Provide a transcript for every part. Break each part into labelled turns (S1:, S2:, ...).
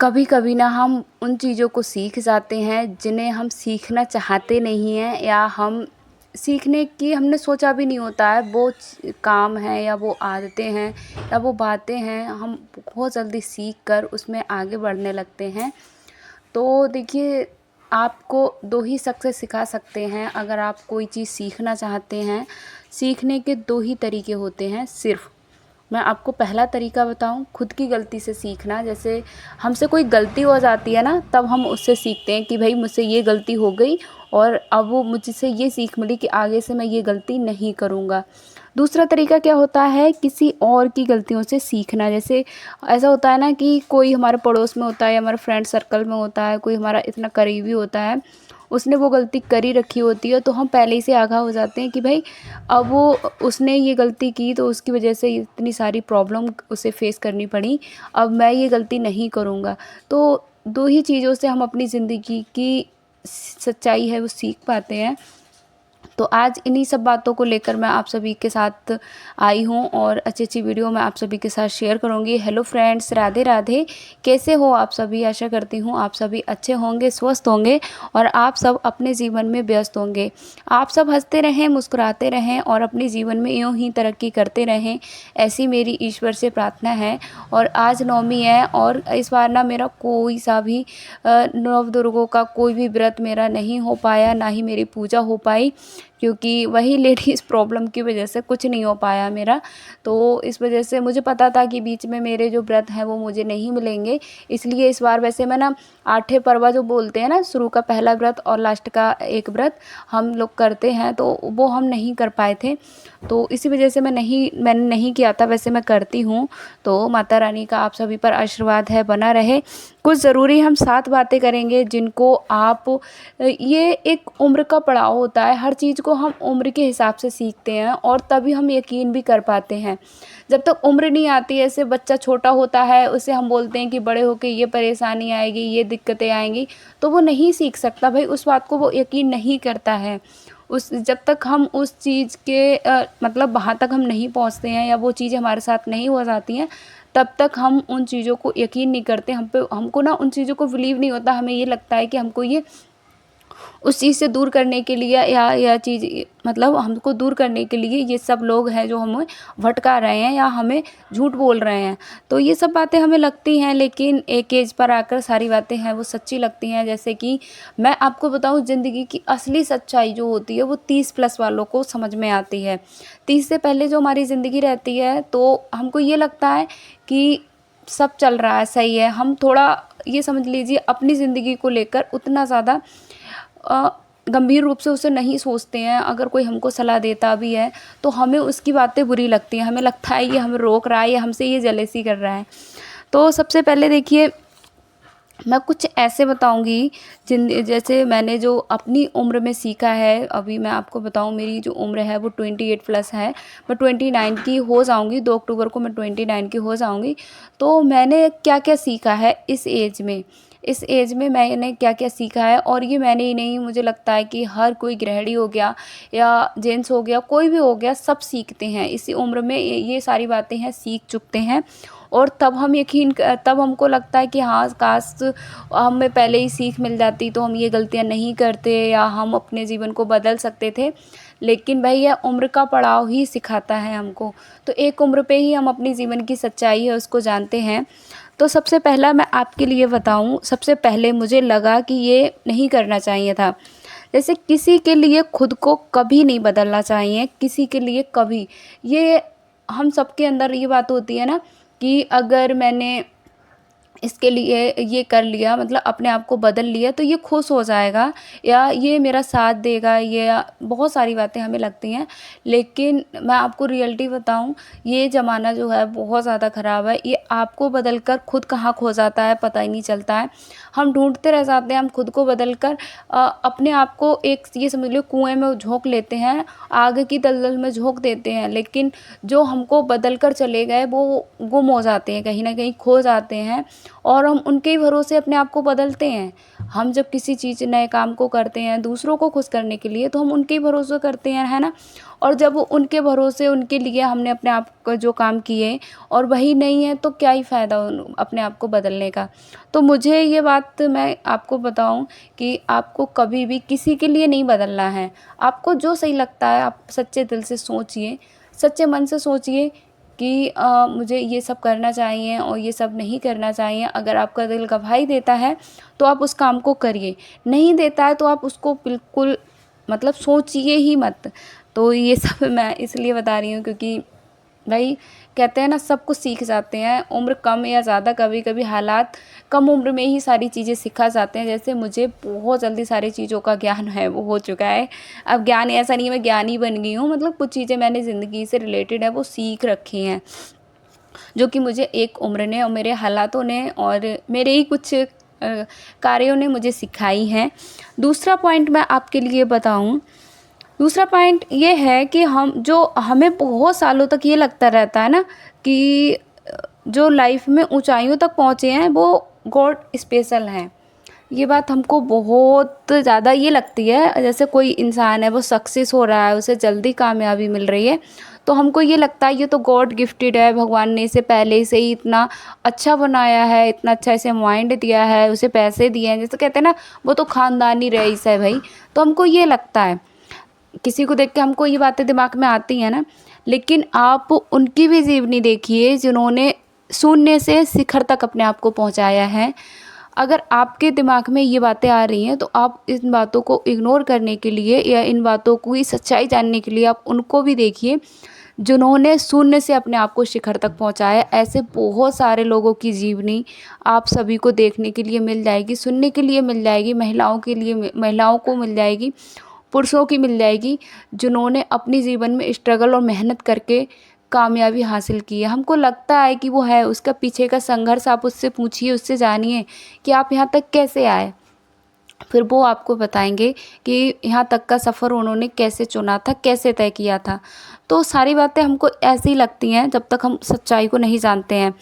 S1: कभी कभी ना हम उन चीज़ों को सीख जाते हैं जिन्हें हम सीखना चाहते नहीं हैं, या हम सीखने की हमने सोचा भी नहीं होता है। वो काम है या वो आदतें हैं या वो बातें हैं, हम बहुत जल्दी सीख कर उसमें आगे बढ़ने लगते हैं। तो देखिए, आपको दो ही शख्स सिखा सकते हैं अगर आप कोई चीज़ सीखना चाहते हैं। सीखने के दो ही तरीके होते हैं सिर्फ़। मैं आपको पहला तरीका बताऊं, खुद की गलती से सीखना। जैसे हमसे कोई गलती हो जाती है ना, तब हम उससे सीखते हैं कि भाई मुझसे ये गलती हो गई और अब वो मुझसे ये सीख मिली कि आगे से मैं ये गलती नहीं करूँगा। दूसरा तरीका क्या होता है, किसी और की गलतियों से सीखना। जैसे ऐसा होता है ना कि कोई हमारे पड़ोस में होता है या हमारे फ्रेंड सर्कल में होता है, कोई हमारा इतना करीबी होता है, उसने वो गलती करी रखी होती है, तो हम पहले ही से आगाह हो जाते हैं कि भाई अब वो उसने ये गलती की तो उसकी वजह से इतनी सारी प्रॉब्लम उसे फेस करनी पड़ी, अब मैं ये गलती नहीं करूँगा। तो दो ही चीज़ों से हम अपनी ज़िंदगी की सच्चाई है वो सीख पाते हैं। तो आज इन्हीं सब बातों को लेकर मैं आप सभी के साथ आई हूँ और अच्छी वीडियो मैं आप सभी के साथ शेयर करूँगी। Hello friends, Radhe Radhe. कैसे हो आप सभी? आशा करती हूँ आप सभी अच्छे होंगे, स्वस्थ होंगे और आप सब अपने जीवन में व्यस्त होंगे। आप सब हंसते रहें, मुस्कुराते रहें और अपने जीवन में यूँ ही तरक्की करते रहें, ऐसी मेरी ईश्वर से प्रार्थना है। और आज नवमी है और इस बार ना मेरा कोई सा भी नव दुर्गों का कोई भी व्रत मेरा नहीं हो पाया, ना ही मेरी पूजा हो पाई, क्योंकि वही लेडीज़ प्रॉब्लम की वजह से कुछ नहीं हो पाया मेरा। तो इस वजह से मुझे पता था कि बीच में मेरे जो व्रत हैं वो मुझे नहीं मिलेंगे, इसलिए इस बार वैसे मैं ना आठे पर्वा जो बोलते हैं ना, शुरू का पहला व्रत और लास्ट का एक व्रत हम लोग करते हैं, तो वो हम नहीं कर पाए थे। तो इसी वजह से मैंने नहीं किया था। वैसे मैं करती हूँ। तो माता रानी का आप सभी पर आशीर्वाद है, बना रहे। कुछ ज़रूरी हम 7 बातें करेंगे जिनको आप, ये एक उम्र का पड़ाव होता है, हर चीज़ को हम उम्र के हिसाब से सीखते हैं और तभी हम यकीन भी कर पाते हैं। जब तक उम्र नहीं आती, ऐसे बच्चा छोटा होता है उसे हम बोलते हैं कि बड़े होके ये परेशानी आएगी, ये दिक्कतें आएंगी, तो वो नहीं सीख सकता भाई, उस बात को वो यकीन नहीं करता है। उस जब तक हम उस चीज़ के मतलब वहाँ तक हम नहीं पहुँचते हैं या वो चीज़ें हमारे साथ नहीं हो जाती हैं, तब तक हम उन चीज़ों को यकीन नहीं करते। हमको ना उन चीज़ों को बिलीव नहीं होता। हमें ये लगता है कि हमको ये उस चीज़ से दूर करने के लिए या चीज़, मतलब हमको दूर करने के लिए ये सब लोग हैं जो हमें भटका रहे हैं या हमें झूठ बोल रहे हैं। तो ये सब बातें हमें लगती हैं, लेकिन एक एज पर आकर सारी बातें हैं वो सच्ची लगती हैं। जैसे कि मैं आपको बताऊं, ज़िंदगी की असली सच्चाई जो होती है वो 30+ वालों को समझ में आती है। 30 से पहले जो हमारी ज़िंदगी रहती है तो हमको ये लगता है कि सब चल रहा है, सही है। हम थोड़ा ये समझ लीजिए अपनी ज़िंदगी को लेकर उतना ज़्यादा अ, गंभीर रूप से उसे नहीं सोचते हैं। अगर कोई हमको सलाह देता भी है तो हमें उसकी बातें बुरी लगती हैं, हमें लगता है ये हमें रोक रहा है या हमसे ये जेलसी कर रहा है। तो सबसे पहले देखिए, मैं कुछ ऐसे बताऊंगी जिन जैसे मैंने जो अपनी उम्र में सीखा है। अभी मैं आपको बताऊं, मेरी जो उम्र है वो 28+ है। मैं 29 की हो जाऊंगी, 2 अक्टूबर को मैं 29 की हो जाऊंगी। तो मैंने क्या क्या सीखा है इस एज में मैंने क्या क्या सीखा है, और ये मैंने ही नहीं, मुझे लगता है कि हर कोई गृहिणी हो गया या जेंट्स हो गया, कोई भी हो गया, सब सीखते हैं इसी उम्र में। ये सारी बातें हैं, सीख चुकते हैं। और तब हमको लगता है कि हाँ, काश हमें पहले ही सीख मिल जाती तो हम ये गलतियाँ नहीं करते या हम अपने जीवन को बदल सकते थे। लेकिन भाई यह उम्र का पड़ाव ही सिखाता है हमको। तो एक उम्र पे ही हम अपनी जीवन की सच्चाई है उसको जानते हैं। तो सबसे पहला मैं आपके लिए बताऊं, सबसे पहले मुझे लगा कि ये नहीं करना चाहिए था। जैसे किसी के लिए खुद को कभी नहीं बदलना चाहिए, किसी के लिए कभी। ये हम सबके अंदर ये बात होती है ना कि अगर मैंने इसके लिए ये कर लिया, मतलब अपने आप को बदल लिया, तो ये खुश हो जाएगा या ये मेरा साथ देगा, ये बहुत सारी बातें हमें लगती हैं। लेकिन मैं आपको रियलिटी बताऊं, ये ज़माना जो है बहुत ज़्यादा ख़राब है। ये आपको बदल कर खुद कहाँ खो जाता है पता ही नहीं चलता है। हम ढूंढते रह जाते हैं, हम खुद को बदल कर अपने आप को एक ये समझ लो कुएं में झोंक लेते हैं, आग की दलदल में झोंक देते हैं। लेकिन जो हमको बदल कर चले गए वो गुम हो जाते हैं, कहीं ना कहीं खो जाते हैं और हम उनके ही भरोसे अपने आप को बदलते हैं। हम जब किसी चीज़ नए काम को करते हैं दूसरों को खुश करने के लिए, तो हम उनके ही भरोसे करते हैं, है ना? और जब वो उनके भरोसे उनके लिए हमने अपने आप को जो काम किए और वही नहीं है, तो क्या ही फ़ायदा उन अपने आप को बदलने का। तो मुझे ये बात मैं आपको बताऊँ कि आपको कभी भी किसी के लिए नहीं बदलना है। आपको जो सही लगता है आप सच्चे दिल से सोचिए, सच्चे मन से सोचिए कि मुझे ये सब करना चाहिए और ये सब नहीं करना चाहिए। अगर आपका दिल गवाही देता है तो आप उस काम को करिए, नहीं देता है तो आप उसको बिल्कुल मतलब सोचिए ही मत। तो ये सब मैं इसलिए बता रही हूँ क्योंकि भाई कहते हैं ना, सब कुछ सीख जाते हैं, उम्र कम या ज़्यादा, कभी कभी हालात कम उम्र में ही सारी चीज़ें सिखा जाते हैं। जैसे मुझे बहुत जल्दी सारी चीज़ों का ज्ञान है वो हो चुका है। अब ज्ञान ऐसा नहीं है मैं ज्ञानी बन गई हूँ, मतलब कुछ चीज़ें मैंने ज़िंदगी से रिलेटेड है वो सीख रखी हैं, जो कि मुझे एक उम्र ने और मेरे हालातों ने और मेरे ही कुछ कार्यों ने मुझे सिखाई हैं। दूसरा पॉइंट मैं आपके लिए बताऊँ, दूसरा पॉइंट ये है कि हमें बहुत सालों तक ये लगता रहता है ना कि जो लाइफ में ऊंचाइयों तक पहुँचे हैं वो गॉड स्पेशल हैं। ये बात हमको बहुत ज़्यादा ये लगती है, जैसे कोई इंसान है वो सक्सेस हो रहा है, उसे जल्दी कामयाबी मिल रही है, तो हमको ये लगता है ये तो गॉड गिफ्टेड है, भगवान ने इसे पहले से ही इतना अच्छा बनाया है, इतना अच्छा इसे माइंड दिया है, उसे पैसे दिए हैं, जैसे कहते हैं ना वो तो ख़ानदानी रईस है भाई। तो हमको ये लगता है, किसी को देख के हमको ये बातें दिमाग में आती हैं ना। लेकिन आप उनकी भी जीवनी देखिए जिन्होंने शून्य से शिखर तक अपने आप को पहुंचाया है। अगर आपके दिमाग में ये बातें आ रही हैं तो आप इन बातों को इग्नोर करने के लिए या इन बातों की सच्चाई जानने के लिए आप उनको भी देखिए जिन्होंने शून्य से अपने आप को शिखर तक पहुंचाया। ऐसे बहुत सारे लोगों की जीवनी आप सभी को देखने के लिए मिल जाएगी, सुनने के लिए मिल जाएगी, महिलाओं के लिए, महिलाओं को मिल जाएगी, पुरुषों की मिल जाएगी, जिन्होंने अपनी जीवन में स्ट्रगल और मेहनत करके कामयाबी हासिल की है। हमको लगता है कि वो है, उसका पीछे का संघर्ष आप उससे पूछिए, उससे जानिए कि आप यहाँ तक कैसे आए, फिर वो आपको बताएंगे कि यहाँ तक का सफ़र उन्होंने कैसे चुना था, कैसे तय किया था। तो सारी बातें हमको ऐसी ही लगती हैं जब तक हम सच्चाई को नहीं जानते हैं।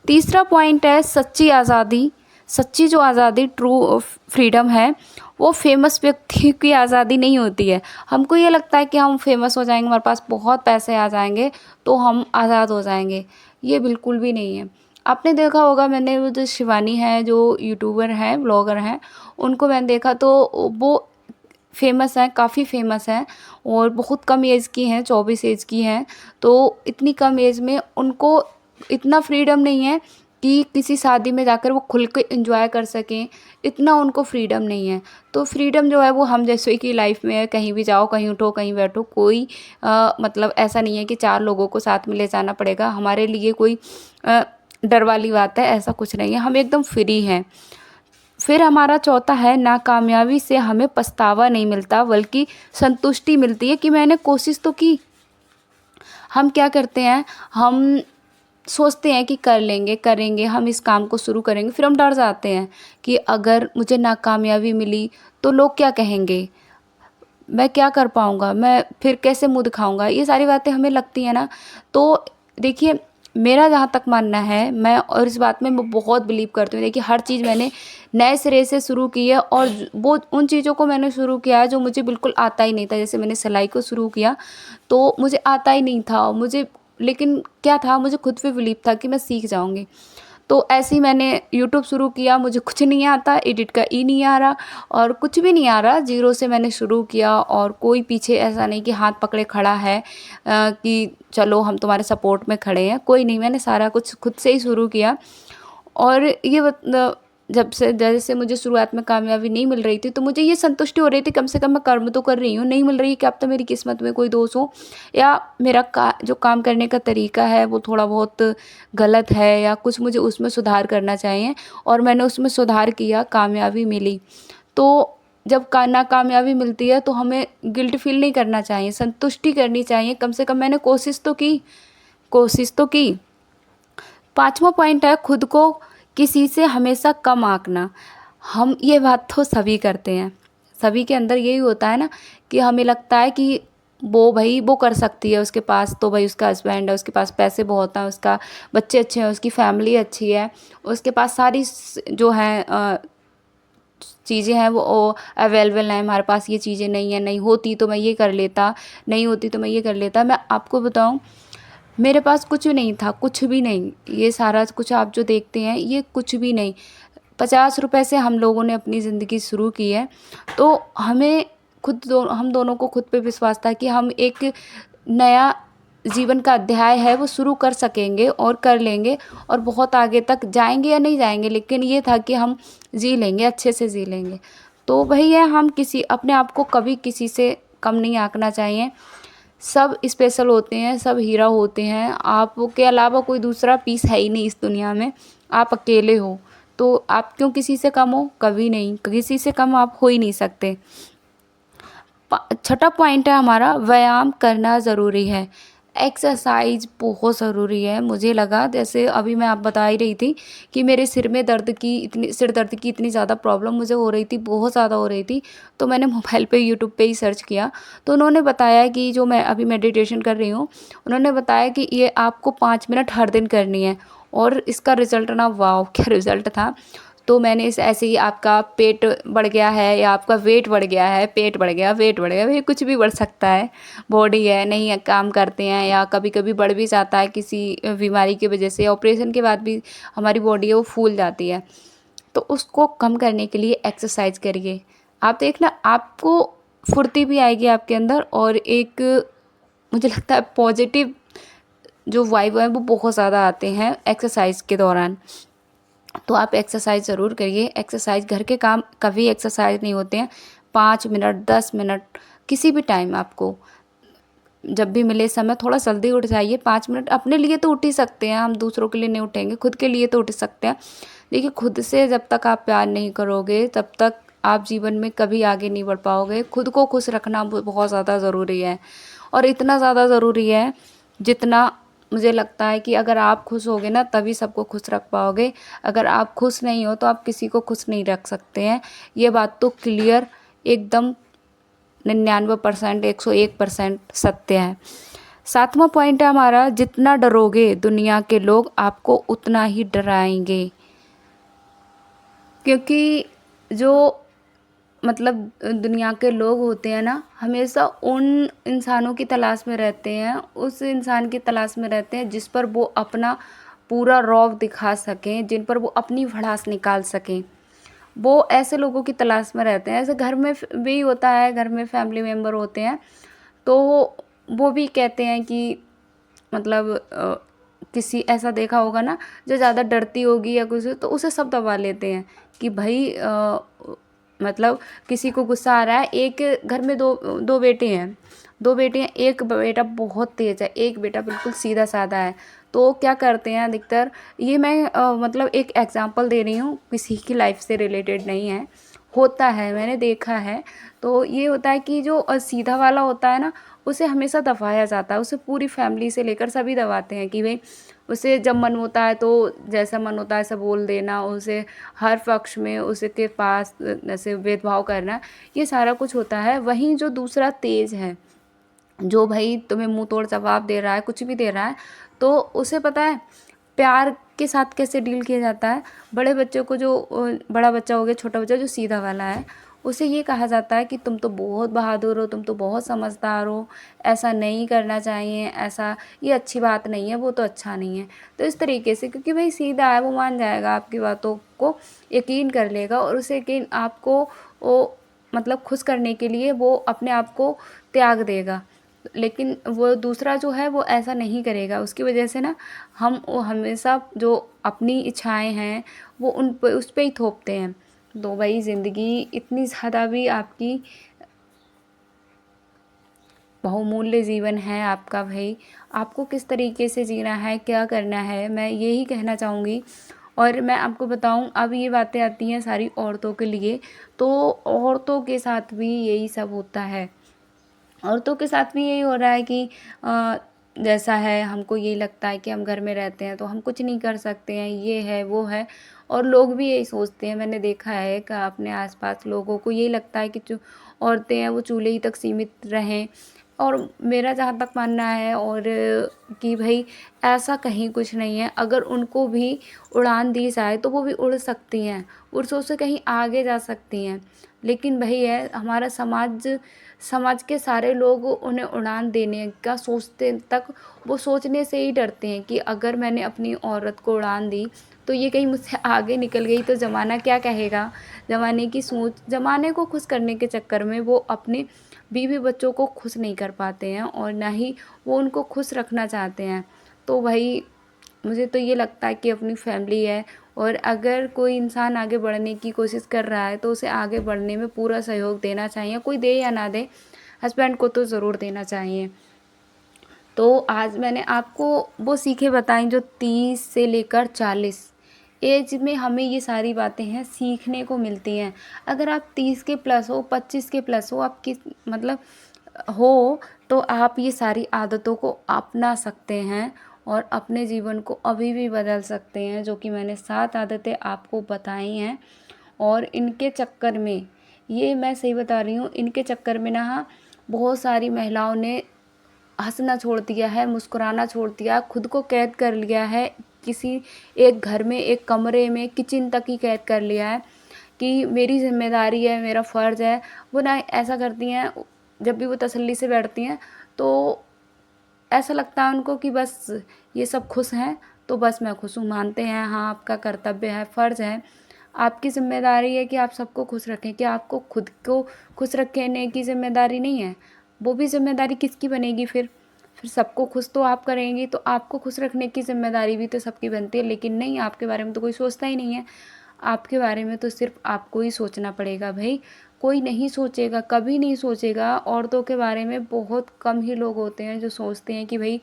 S1: तीसरा पॉइंट है सच्ची आज़ादी। सच्ची जो आज़ादी, ट्रू फ्रीडम है, वो फेमस व्यक्ति की आज़ादी नहीं होती है। हमको ये लगता है कि हम फेमस हो जाएंगे, हमारे पास बहुत पैसे आ जाएंगे तो हम आज़ाद हो जाएंगे, ये बिल्कुल भी नहीं है। आपने देखा होगा, मैंने वो जो शिवानी है जो यूट्यूबर हैं, ब्लॉगर हैं, उनको मैंने देखा तो वो फेमस हैं, काफ़ी फेमस हैं और बहुत कम एज की हैं, 24 एज की हैं। तो इतनी कम एज में उनको इतना फ्रीडम नहीं है कि किसी शादी में जाकर वो खुल के एंजॉय कर सकें, इतना उनको फ्रीडम नहीं है। तो फ्रीडम जो है वो हम जैसे की लाइफ में है, कहीं भी जाओ, कहीं उठो, कहीं बैठो, कोई मतलब ऐसा नहीं है कि 4 लोगों को साथ में ले जाना पड़ेगा, हमारे लिए कोई डर वाली बात है, ऐसा कुछ नहीं है, हम एकदम फ्री हैं। फिर हमारा चौथा है नाकामयाबी से हमें पछतावा नहीं मिलता बल्कि संतुष्टि मिलती है कि मैंने कोशिश तो की। हम क्या करते हैं, हम सोचते हैं कि कर लेंगे, करेंगे, हम इस काम को शुरू करेंगे, फिर हम डर जाते हैं कि अगर मुझे नाकामयाबी मिली तो लोग क्या कहेंगे, मैं क्या कर पाऊँगा, मैं फिर कैसे मुँह दिखाऊँगा, ये सारी बातें हमें लगती हैं ना। तो देखिए, मेरा जहाँ तक मानना है, मैं और इस बात में मैं बहुत बिलीव करती हूँ। देखिए, हर चीज़ मैंने नए सिरे से शुरू की है और वो उन चीज़ों को मैंने शुरू किया है जो मुझे बिल्कुल आता ही नहीं था। जैसे मैंने सिलाई को शुरू किया तो मुझे आता ही नहीं था, मुझे, लेकिन क्या था, मुझे खुद पे बिलीव था कि मैं सीख जाऊँगी। तो ऐसे ही मैंने यूट्यूब शुरू किया, मुझे कुछ नहीं आता, एडिट का ई नहीं आ रहा और कुछ भी नहीं आ रहा, ज़ीरो से मैंने शुरू किया और कोई पीछे ऐसा नहीं कि हाथ पकड़े खड़ा है कि चलो हम तुम्हारे सपोर्ट में खड़े हैं, कोई नहीं, मैंने सारा कुछ खुद से ही शुरू किया। और ये जब से जैसे मुझे शुरुआत में कामयाबी नहीं मिल रही थी तो मुझे ये संतुष्टि हो रही थी, कम से कम मैं कर्म तो कर रही हूँ, नहीं मिल रही है कि अब तो मेरी किस्मत में कोई दोष हो या मेरा जो काम करने का तरीका है वो थोड़ा बहुत गलत है या कुछ मुझे उसमें सुधार करना चाहिए, और मैंने उसमें सुधार किया, कामयाबी मिली। तो जब नाकामयाबी मिलती है तो हमें गिल्ट फील नहीं करना चाहिए, संतुष्टि करनी चाहिए, कम से कम मैंने कोशिश तो की, कोशिश तो की। पाँचवा पॉइंट है खुद को किसी से हमेशा कम आंकना। हम ये बात तो सभी करते हैं, सभी के अंदर यही होता है ना कि हमें लगता है कि वो भाई वो कर सकती है, उसके पास तो भाई उसका हस्बैंड है, उसके पास पैसे बहुत हैं, उसका बच्चे अच्छे हैं, उसकी फैमिली अच्छी है, उसके पास सारी जो है चीज़ें हैं वो अवेलेबल हैं, हमारे पास ये चीज़ें नहीं हैं, नहीं होती तो मैं ये कर लेता, नहीं होती तो मैं ये कर लेता। मैं आपको बताऊँ, मेरे पास कुछ नहीं था, कुछ भी नहीं। ये सारा कुछ आप जो देखते हैं ये कुछ भी नहीं। 50 रुपए से हम लोगों ने अपनी ज़िंदगी शुरू की है। तो हमें हम दोनों को खुद पे विश्वास था कि हम एक नया जीवन का अध्याय है वो शुरू कर सकेंगे और कर लेंगे, और बहुत आगे तक जाएँगे या नहीं जाएँगे, लेकिन ये था कि हम जी लेंगे, अच्छे से जी लेंगे। तो वही है, हम किसी अपने आप को कभी किसी से कम नहीं आंकना चाहिए। सब स्पेशल होते हैं, सब हीरा होते हैं। आपके अलावा कोई दूसरा पीस है ही नहीं इस दुनिया में, आप अकेले हो। तो आप क्यों किसी से कम हो? कभी नहीं, किसी से कम आप हो ही नहीं सकते। छठा पॉइंट है हमारा, व्यायाम करना ज़रूरी है। एक्सरसाइज बहुत ज़रूरी है। मुझे लगा, जैसे अभी मैं आप बता ही रही थी कि मेरे सिर दर्द की इतनी ज़्यादा प्रॉब्लम मुझे हो रही थी, बहुत ज़्यादा हो रही थी। तो मैंने मोबाइल पे यूट्यूब पे ही सर्च किया, तो उन्होंने बताया कि जो मैं अभी मेडिटेशन कर रही हूँ, उन्होंने बताया कि ये आपको 5 मिनट हर दिन करनी है, और इसका रिज़ल्ट ना, वाओ क्या रिज़ल्ट था। तो मैंने इस ऐसे ही आपका पेट बढ़ गया है या आपका वेट बढ़ गया है, पेट बढ़ गया, वेट बढ़ गया, ये कुछ भी बढ़ सकता है। बॉडी है नहीं काम करते हैं, या कभी-कभी बढ़ भी जाता है किसी बीमारी की वजह से, ऑपरेशन के बाद भी हमारी बॉडी है वो फूल जाती है। तो उसको कम करने के लिए एक्सरसाइज करिए। आप देखना, आपको फुर्ती भी आएगी आपके अंदर, और एक मुझे लगता है पॉजिटिव जो वाइब है वो बहुत ज़्यादा आते हैं एक्सरसाइज के दौरान। तो आप एक्सरसाइज ज़रूर करिए। एक्सरसाइज, घर के काम कभी एक्सरसाइज नहीं होते हैं। 5 मिनट, 10 मिनट, किसी भी टाइम आपको जब भी मिले समय, थोड़ा जल्दी उठ जाइए। 5 मिनट अपने लिए तो उठ ही सकते हैं, हम दूसरों के लिए नहीं उठेंगे, खुद के लिए तो उठ सकते हैं। देखिए, खुद से जब तक आप प्यार नहीं करोगे तब तक आप जीवन में कभी आगे नहीं बढ़ पाओगे। खुद को खुश रखना बहुत ज़्यादा ज़रूरी है, और इतना ज़्यादा ज़रूरी है जितना मुझे लगता है कि अगर आप खुश होगे ना तभी सबको खुश रख पाओगे। अगर आप खुश नहीं हो तो आप किसी को खुश नहीं रख सकते हैं। ये बात तो क्लियर, एकदम 99%, 101% सत्य है। 7वां पॉइंट है हमारा, जितना डरोगे दुनिया के लोग आपको उतना ही डराएंगे। क्योंकि जो मतलब दुनिया के लोग होते हैं ना, हमेशा उन इंसानों की तलाश में रहते हैं, उस इंसान की तलाश में रहते हैं जिस पर वो अपना पूरा रौब दिखा सकें, जिन पर वो अपनी भड़ास निकाल सकें। वो ऐसे लोगों की तलाश में रहते हैं। ऐसे घर में भी होता है, घर में फैमिली मेम्बर होते हैं, तो वो भी कहते हैं कि मतलब किसी ऐसा देखा होगा ना जो ज़्यादा डरती होगी या कुछ, तो उसे सब दबा लेते हैं कि भाई मतलब किसी को गुस्सा आ रहा है, एक घर में दो दो बेटे हैं, एक बेटा बहुत तेज़ है, एक बेटा बिल्कुल सीधा साधा है। तो क्या करते हैं अधिकतर, ये मैं मतलब एक एग्जांपल दे रही हूँ, किसी की लाइफ से रिलेटेड नहीं है, होता है, मैंने देखा है। तो ये होता है कि जो सीधा वाला होता है ना, उसे हमेशा दबाया जाता है, उसे पूरी फैमिली से लेकर सभी दबाते हैं कि भाई उसे जब मन होता है तो जैसा मन होता है ऐसा बोल देना, उसे हर पक्ष में उसके पास ऐसे भेदभाव करना, ये सारा कुछ होता है। वहीं जो दूसरा तेज है, जो भाई तुम्हें मुंह तोड़ जवाब दे रहा है, कुछ भी दे रहा है, तो उसे पता है प्यार के साथ कैसे डील किया जाता है। बड़े बच्चे को, जो बड़ा बच्चा हो गया, छोटा बच्चा जो सीधा वाला है, उसे ये कहा जाता है कि तुम तो बहुत बहादुर हो, तुम तो बहुत समझदार हो, ऐसा नहीं करना चाहिए, ऐसा ये अच्छी बात नहीं है, वो तो अच्छा नहीं है। तो इस तरीके से, क्योंकि भाई सीधा है, वो मान जाएगा, आपकी बातों को यकीन कर लेगा, और उसे यकीन आपको वो मतलब खुश करने के लिए वो अपने आप को त्याग देगा। लेकिन वो दूसरा जो है वो ऐसा नहीं करेगा। उसकी वजह से ना हम वो हमेशा जो अपनी इच्छाएं हैं वो उस पे ही थोपते हैं। तो भाई ज़िंदगी इतनी ज़्यादा भी आपकी बहुमूल्य जीवन है आपका भाई, आपको किस तरीके से जीना है, क्या करना है, मैं यही कहना चाहूँगी। और मैं आपको बताऊँ, अब ये बातें आती हैं सारी औरतों के लिए, तो औरतों के साथ भी यही सब होता है। औरतों के साथ भी यही हो रहा है कि जैसा है, हमको यही लगता है कि हम घर में रहते हैं तो हम कुछ नहीं कर सकते हैं, ये है वो है, और लोग भी यही सोचते हैं। मैंने देखा है कि अपने आसपास लोगों को यही लगता है कि जो औरतें हैं वो चूल्हे ही तक सीमित रहें, और मेरा जहाँ तक मानना है और कि भाई ऐसा कहीं कुछ नहीं है। अगर उनको भी उड़ान दी जाए तो वो भी उड़ सकती हैं, उड़सों से कहीं आगे जा सकती हैं। लेकिन वही है, हमारा समाज के सारे लोग उन्हें उड़ान देने का सोचते तक वो सोचने से ही डरते हैं कि अगर मैंने अपनी औरत को उड़ान दी तो ये कहीं मुझसे आगे निकल गई तो ज़माना क्या कहेगा। ज़माने को खुश करने के चक्कर में वो अपने बीवी बच्चों को खुश नहीं कर पाते हैं और ना ही वो उनको खुश रखना चाहते हैं। तो भाई मुझे तो ये लगता है कि अपनी फैमिली है, और अगर कोई इंसान आगे बढ़ने की कोशिश कर रहा है तो उसे आगे बढ़ने में पूरा सहयोग देना चाहिए, कोई दे या ना दे, हस्बैंड को तो ज़रूर देना चाहिए। तो आज मैंने आपको वो सीखें बताई जो 30 से लेकर 40 एज में हमें ये सारी बातें हैं सीखने को मिलती हैं। अगर आप 30 के प्लस हो, 25 के प्लस हो, आप किस मतलब हो, तो आप ये सारी आदतों को अपना सकते हैं और अपने जीवन को अभी भी बदल सकते हैं, जो कि मैंने 7 आदतें आपको बताई हैं। और इनके चक्कर में, ये मैं सही बता रही हूँ, इनके चक्कर में ना बहुत सारी महिलाओं ने हँसना छोड़ दिया है, मुस्कुराना छोड़ दिया, खुद को कैद कर लिया है किसी एक घर में, एक कमरे में, किचन तक ही कैद कर लिया है कि मेरी ज़िम्मेदारी है, मेरा फ़र्ज़ है। वो ना ऐसा करती हैं, जब भी वो तसल्ली से बैठती हैं तो ऐसा लगता है उनको कि बस ये सब खुश हैं तो बस मैं खुश हूँ। मानते हैं, हाँ आपका कर्तव्य है, फ़र्ज़ है, आपकी ज़िम्मेदारी है कि आप सबको खुश रखें। क्या आपको खुद को खुश रखने की ज़िम्मेदारी नहीं है? वो भी ज़िम्मेदारी किसकी बनेगी फिर? फिर सबको खुश तो आप करेंगी, तो आपको खुश रखने की ज़िम्मेदारी भी तो सबकी बनती है। लेकिन नहीं, आपके बारे में तो कोई सोचता ही नहीं है। आपके बारे में तो सिर्फ़ आपको ही सोचना पड़ेगा भई, कोई नहीं सोचेगा, कभी नहीं सोचेगा। औरतों के बारे में बहुत कम ही लोग होते हैं जो सोचते हैं कि भई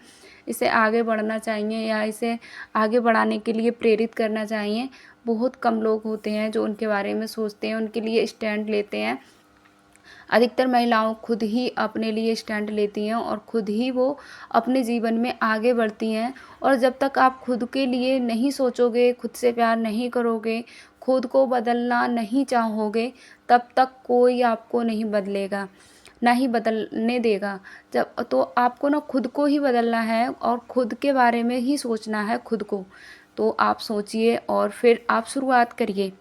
S1: इसे आगे बढ़ना चाहिए या इसे आगे बढ़ाने के लिए प्रेरित करना चाहिए। बहुत कम लोग होते हैं जो उनके बारे में सोचते हैं, उनके लिए स्टैंड लेते हैं। अधिकतर महिलाओं खुद ही अपने लिए स्टैंड लेती हैं और खुद ही वो अपने जीवन में आगे बढ़ती हैं। और जब तक आप खुद के लिए नहीं सोचोगे, खुद से प्यार नहीं करोगे, खुद को बदलना नहीं चाहोगे, तब तक कोई आपको नहीं बदलेगा, ना ही बदलने देगा। जब तो आपको ना खुद को ही बदलना है और खुद के बारे में ही सोचना है खुद को। तो आप सोचिए और फिर आप शुरुआत करिए।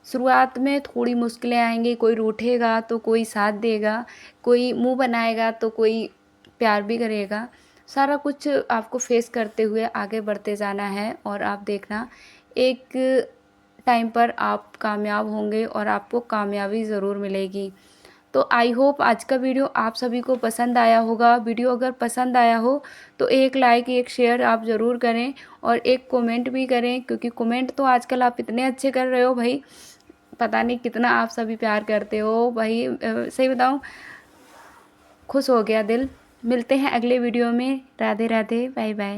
S1: शुरुआत में थोड़ी मुश्किलें आएँगी, कोई रूठेगा तो कोई साथ देगा, कोई मुँह बनाएगा तो कोई प्यार भी करेगा। सारा कुछ आपको फ़ेस करते हुए आगे बढ़ते जाना है और आप देखना, एक टाइम पर आप कामयाब होंगे और आपको कामयाबी ज़रूर मिलेगी। तो आई होप आज का वीडियो आप सभी को पसंद आया होगा। वीडियो अगर पसंद आया हो तो एक लाइक, एक शेयर आप ज़रूर करें और एक कमेंट भी करें, क्योंकि कमेंट तो आजकल आप इतने अच्छे कर रहे हो भाई, पता नहीं कितना आप सभी प्यार करते हो भाई। सही बताऊँ, खुश हो गया दिल। मिलते हैं अगले वीडियो में। Radhe Radhe, bye bye.